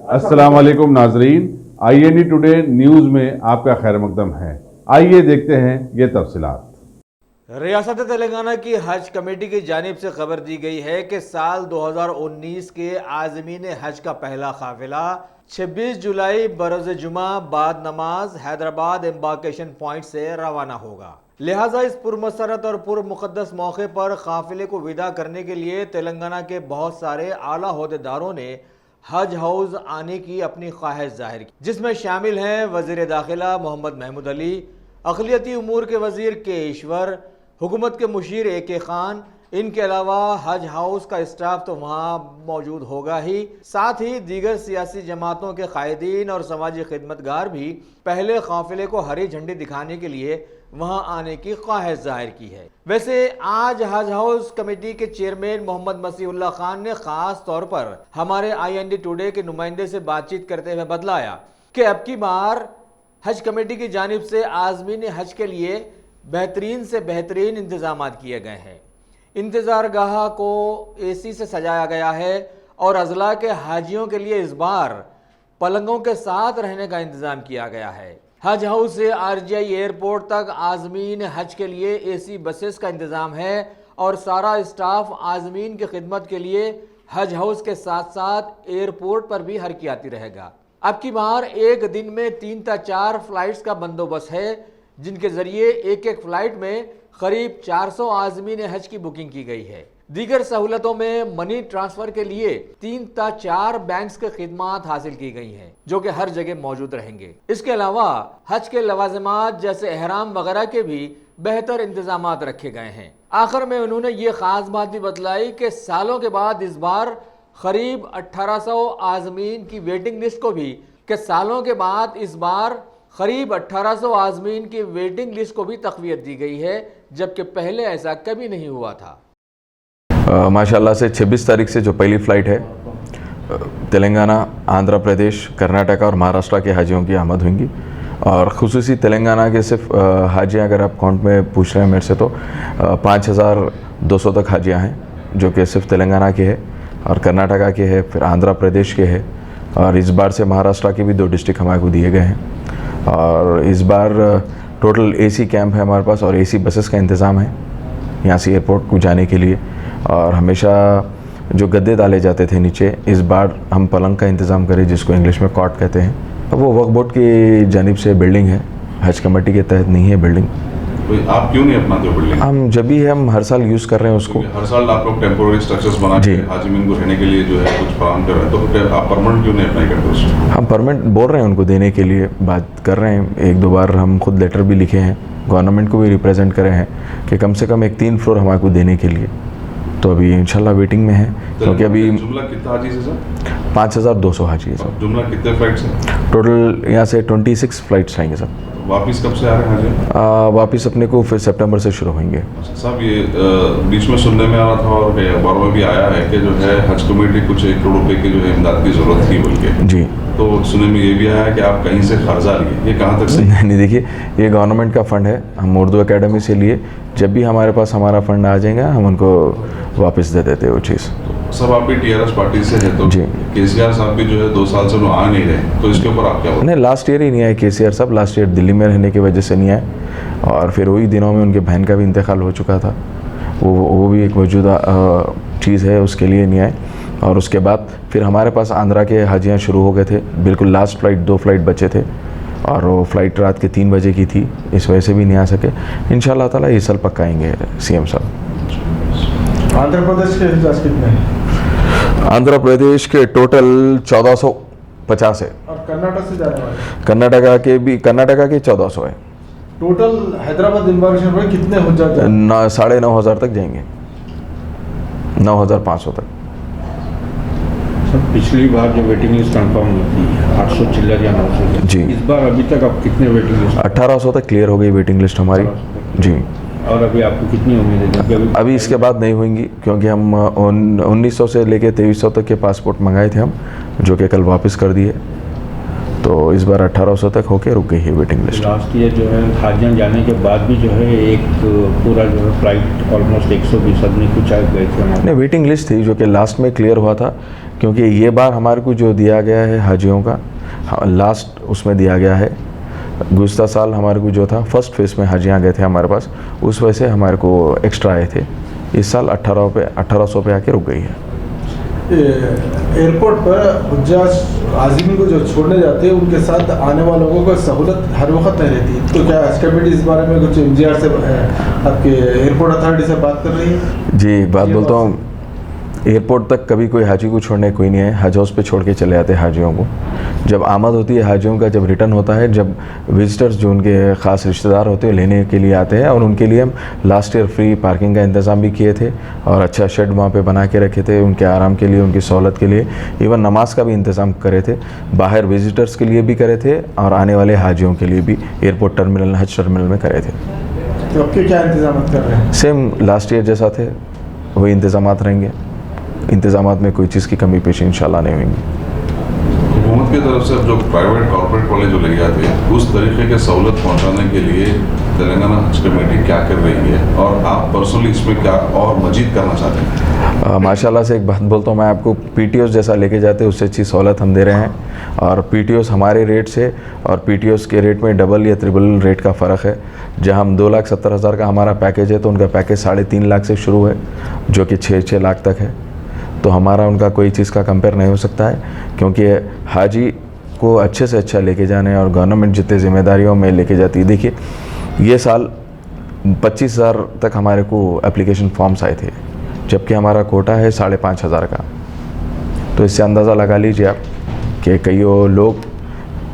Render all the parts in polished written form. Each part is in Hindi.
अस्सलाम वालेकुम नाजरीन, IND टुडे न्यूज़ में आपका खैर मकदम है। आइए देखते हैं ये तफसीलात। रियासत तेलंगाना की हज कमेटी की जानिब से खबर दी गई है कि साल 2019 के आज़मीन हज का पहला काफिला 26 जुलाई बरोज़ जुमा बाद नमाज हैदराबाद एम्बार्केशन पॉइंट से रवाना होगा। लिहाजा इस पुरमसरत और पुरमुक़द्दस मौके पर काफिले को विदा करने के लिए तेलंगाना के बहुत सारे आला ओहदेदारों ने हज हाउस आने की अपनी ख्वाहिश जाहिर की, जिसमें शामिल हैं वज़ीर दाखिला मोहम्मद महमूद अली, अक़लियती उमूर के वज़ीर के ईश्वर, हुकूमत के मुशीर AK खान। इनके अलावा हज हाउस का स्टाफ तो वहाँ मौजूद होगा ही, साथ ही दीगर सियासी जमातों के कायदीन और समाजी खिदमतगार भी पहले काफिले को हरी झंडी दिखाने के लिए वहाँ आने की ख्वाहिश जाहिर की है। वैसे आज हज हाउस कमेटी के चेयरमैन मोहम्मद मसीहुल्लाह खान ने खास तौर पर हमारे IND टुडे के नुमाइंदे से बातचीत करते हुए बतलाया कि अब की बार हज कमेटी की जानिब से आज़मीन हज के लिए बेहतरीन से बेहतरीन इंतजाम किए गए हैं। इंतज़ार गाह को AC से सजाया गया है और अजला के हाजियों के लिए इस बार पलंगों के साथ रहने का इंतज़ाम किया गया है। हज हाउस से RGI एयरपोर्ट तक आज़मीन हज के लिए AC बसेस का इंतज़ाम है और सारा स्टाफ आज़मीन की खिदमत के लिए हज हाउस के साथ साथ एयरपोर्ट पर भी हरकियाती रहेगा। अब की बार एक दिन में 3 से 4 फ्लाइट्स का बंदोबस्त है, जिनके ज़रिए एक एक फ़्लाइट में करीब 400 आज़मीन हज की बुकिंग की गई है। दीगर सहूलतों में मनी ट्रांसफ़र के लिए 3 से 4 बैंक्स के खिदमात हासिल की गई हैं, जो कि हर जगह मौजूद रहेंगे। इसके अलावा हज के लवाज़िमात जैसे एहराम वगैरह के भी बेहतर इंतजामात रखे गए हैं। आखिर में उन्होंने ये ख़ास बात भी बतलाई कि सालों के बाद इस बार करीब 1800 आज़मीन की वेटिंग लिस्ट को भी करीब 1800 आज़मीन की वेटिंग लिस्ट को भी तक़वियत दी गई है, जबकि पहले ऐसा कभी नहीं हुआ था। माशाल्लाह से 26 तारीख से जो पहली फ़्लाइट है तेलंगाना, आंध्र प्रदेश, कर्नाटका और महाराष्ट्र के हाजियों की आमद होंगी। और ख़ुसूसी तेलंगाना के सिर्फ हाजियाँ अगर आप काउंट में पूछ रहे हैं मेरे से तो 5200 तक हाजियाँ हैं, जो कि सिर्फ तेलंगाना के है और कर्नाटका के है, फिर आंध्र प्रदेश के है और इस बार से महाराष्ट्र के भी 2 डिस्ट्रिक्ट हमारे को दिए गए हैं। और इस बार टोटल AC कैंप है हमारे पास और AC बसेस का इंतज़ाम है यहाँ से एयरपोर्ट को जाने के लिए। और हमेशा जो गद्दे डाले जाते थे नीचे, इस बार हम पलंग का इंतज़ाम करें, जिसको इंग्लिश में कॉट कहते हैं। अब वो वक्फ बोर्ड की जानिब से बिल्डिंग है, हज कमेटी के तहत नहीं है बिल्डिंग। तो आप क्यों नहीं अपनाते हो बिल्डिंग? हम जब भी हम हर साल यूज़ कर रहे हैं उसको। हर साल आप लोग टेम्पोररी स्ट्रक्चर्स बना के हाजिमीन को रहने के लिए जो है कुछ फराहम कर रहे हैं, तो आप परमानेंट क्यों नहीं अप्लाई करते उसको? हम परमानेंट बोल रहे हैं उनको देने के लिए, बात कर रहे हैं। 1-2 बार हम खुद लेटर भी लिखे हैं, गवर्नमेंट को भी रिप्रेजेंट करे हैं कि कम से कम एक 3 फ्लोर हमारे को देने के लिए। तो अभी इंशाल्लाह वेटिंग में है, क्योंकि अभी जुमला कितना हाजी है सर? 5200 हाजी है सर। जुमला कितने फ्लाइट्स हैं टोटल? यहाँ से 26 फ्लाइट्स आएंगे सर। वापिस कब से आ रहे हैं हाजी? वापिस अपने को फिर सितंबर से शुरू होंगे। साहब ये बीच में सुनने में आ रहा था और अखबारों में भी आया है कि जो है हज कमेटी कुछ 1 करोड़ रुपए की जो है इमदाद की ज़रूरत थी बोल के। जी। तो सुनने में ये भी आया है कि आप कहीं से कर्जा लिए, ये कहाँ तक सही? नहीं, देखिए ये गवर्नमेंट का फ़ंड है, हम उर्दू अकेडमी से लिए। जब भी हमारे पास हमारा फ़ंड आ जाएगा हम उनको वापस दे देते वो चीज़। सब आपकी TRS पार्टी से है, तो जी KCR साहब भी जो है 2 साल से उन्होंने आ नहीं रहे, तो इसके ऊपर आप क्या बोलते? नहीं, लास्ट ईयर ही नहीं आए KCR साहब। लास्ट ईयर दिल्ली में रहने की वजह से नहीं आए और फिर वही दिनों में उनके बहन का भी इंतकाल हो चुका था, वो भी एक मौजूदा चीज़ है, उसके लिए नहीं आए। और उसके बाद फिर हमारे पास आंध्रा के हाजियाँ शुरू हो गए थे, बिल्कुल लास्ट फ़्लाइट 2 फ्लाइट बचे थे और वो फ़्लाइट रात के 3 बजे की थी, इस वजह से भी नहीं आ सके। इंशाल्लाह ताला इस साल पक्का आएंगे CM साहब। आंध्र प्रदेश के हिसाब कितने हैं? आंध्र प्रदेश के टोटल 1450 है और कर्नाटक से जाने वाले? कर्नाटका के 1400 है टोटल। हैदराबाद एम्बार्केशन में कितने हो जाते हैं? 9,500 तक जाएंगे, 9,500 तक। सर पिछली बार जो वेटिंग लिस्ट कंफर्म हुई थी 800 चिल्लर या 900 जी, इस बार अभी तक अब कितने वेटिंग लिस्ट? 1800 तक क्लियर हो गई वेटिंग लिस्ट हमारी जी। और अभी आपको कितनी उम्मीद है? अभी इसके बाद नहीं होंगी, क्योंकि हम 1900 से लेके 2300 तक के पासपोर्ट मंगाए थे हम, जो कि कल वापस कर दिए। तो इस बार 1800 तक होके रुक गई है वेटिंग लिस्ट। लास्ट ईयर जो है हाजियाँ जाने के बाद भी जो है एक पूरा जो है फ्लाइट ऑलमोस्ट 120 आदमी कुछ आ गए थे हमारे। नहीं, वेटिंग लिस्ट थी जो कि लास्ट में क्लियर हुआ था, क्योंकि ये बार हमारे को जो दिया गया है हाजियों का लास्ट उसमें दिया गया है। गुज़श्ता साल हमारे को जो था फर्स्ट फेज़ में हाजियाँ गए थे हमारे पास, उस वजह से हमारे को एक्स्ट्रा आए थे। इस साल 1800 पे आके रुक गई है। एयरपोर्ट पर हुज्जाज आज़मीन को जो छोड़ने जाते हैं उनके साथ आने वालों को सहूलत हर वक्त नहीं रहती, तो क्या हज कमेटी इस बारे में कुछ MGR से आपके एयरपोर्ट अथॉरिटी से बात कर रही है? जी, एक बात बोलता हूँ, एयरपोर्ट तक कभी कोई हाजी को छोड़ने कोई नहीं है। हज हाउस पे छोड़ के चले जाते हैं हाजियों को। जब आमद होती है हाजियों का, जब रिटर्न होता है, जब विजिटर्स जो उनके ख़ास रिश्तेदार होते हैं लेने के लिए आते हैं, और उनके लिए हम लास्ट ईयर फ्री पार्किंग का इंतज़ाम भी किए थे और अच्छा शेड वहाँ पे बना के रखे थे उनके आराम के लिए, उनकी सहूलत के लिए। इवन नमाज का भी इंतज़ाम करे थे, बाहर विजिटर्स के लिए भी करे थे और आने वाले हाजियों के लिए भी एयरपोर्ट टर्मिनल, हज टर्मिनल में करे थे। तो आपके क्या इंतजाम कर रहे हैं? सेम लास्ट ईयर जैसा थे वही इंतज़ाम रहेंगे। इंतज़ामात में कोई चीज़ की कमी पेशी इंशाल्लाह नहीं होंगी। हुकूमत की तरफ से जो प्राइवेट कॉर्पोरेट वाले जो ले जाते हैं उस तरीके के सहूलत पहुंचाने के लिए तेलंगाना हज कमेटी क्या कर रही है, और आप पर्सनली इसमें क्या और मजीद करना चाहते हैं? माशाल्लाह से एक बात बोलता हूँ मैं आपको, PTOs जैसा लेके जाते हैं उससे अच्छी सहूलत हम दे रहे हैं। और PTOs हमारे रेट से और PTOs के रेट में डबल या ट्रिपल रेट का फ़र्क है। जहाँ हम 2,70,000 का हमारा पैकेज है, तो उनका पैकेज 3.5 लाख से शुरू है, जो कि 6 लाख तक है। तो हमारा उनका कोई चीज़ का कंपेयर नहीं हो सकता है, क्योंकि हाजी को अच्छे से अच्छा लेके जाने और गवर्नमेंट जितने ज़िम्मेदारियों में लेके जाती है। देखिए, ये साल 25,000 तक हमारे को एप्लीकेशन फॉर्म्स आए थे, जबकि हमारा कोटा है 5,500 का। तो इससे अंदाज़ा लगा लीजिए आप कि कई लोग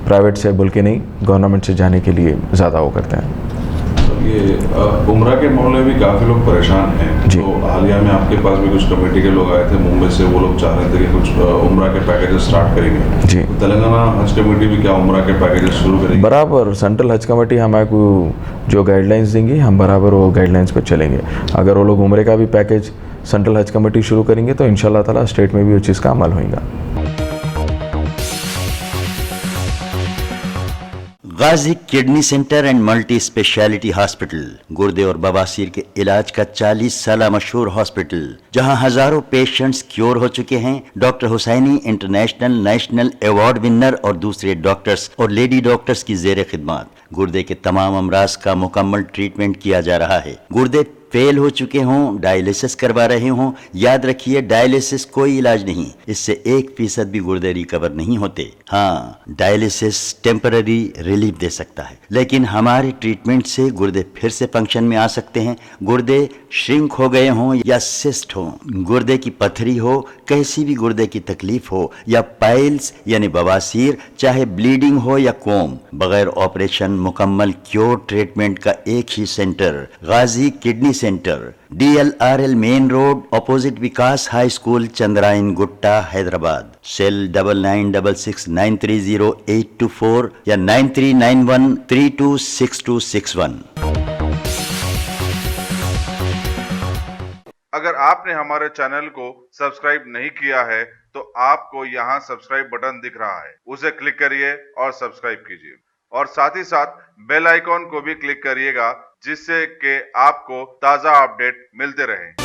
प्राइवेट से बोल के नहीं, गवर्नमेंट से जाने के लिए ज़्यादा वो करते हैं। ये उम्रा के मामले में भी काफ़ी लोग परेशान हैं। जी। तो हालिया में आपके पास भी कुछ कमेटी के लोग आए थे मुंबई से, वो लोग चाह रहे थे कि कुछ उम्रा के पैकेजेस स्टार्ट करेंगे। जी। तो तेलंगाना हज कमेटी भी क्या उम्रा के पैकेजेस शुरू करेगी? बराबर सेंट्रल हज कमेटी हमारे को जो गाइडलाइंस देंगी, हम बराबर वो गाइडलाइंस पर चलेंगे। अगर वो लोग उम्रे का भी पैकेज सेंट्रल हज कमेटी शुरू करेंगे तो इंशाल्लाह ताला स्टेट में भी उस चीज़ का अमल होगा। Ghazi kidney centre and multi speciality hospital, गुर्दे और बवासीर के इलाज का 40 साल मशहूर हॉस्पिटल, जहां हजारों पेशेंट्स क्योर हो चुके हैं। Doctor Husaini international national award winner और दूसरे डॉक्टर्स और लेडी डॉक्टर्स की जेर खिदमत गुर्दे के तमाम अमराज का मुकम्मल ट्रीटमेंट किया जा रहा है। गुर्दे फेल हो चुके हों, डायलिसिस करवा रहे हों, याद रखिए डायलिसिस कोई इलाज नहीं, इससे 1% भी गुर्दे रिकवर नहीं होते। हाँ, डायलिसिस टेम्पररी रिलीफ दे सकता है, लेकिन हमारे ट्रीटमेंट से गुर्दे फिर से फंक्शन में आ सकते हैं। गुर्दे श्रिंक हो गए हों या सिस्ट हो, गुर्दे की पथरी हो, कैसी भी गुर्दे की तकलीफ हो, या पाइल्स यानी बवासीर, चाहे ब्लीडिंग हो या कोम, बगैर ऑपरेशन मुकम्मल क्योर ट्रीटमेंट का एक ही centre, Ghazi kidney centre, DLRL main road, opposite Vikas high school, Chandrayangutta, Hyderabad. Cell 9966930824 या 9391326261। अगर आपने हमारे चैनल को सब्सक्राइब नहीं किया है तो आपको यहाँ सब्सक्राइब बटन दिख रहा है, उसे क्लिक करिए और सब्सक्राइब कीजिए, और साथ ही साथ बेल आइकॉन को भी क्लिक करिएगा, जिससे कि आपको ताज़ा अपडेट मिलते रहें।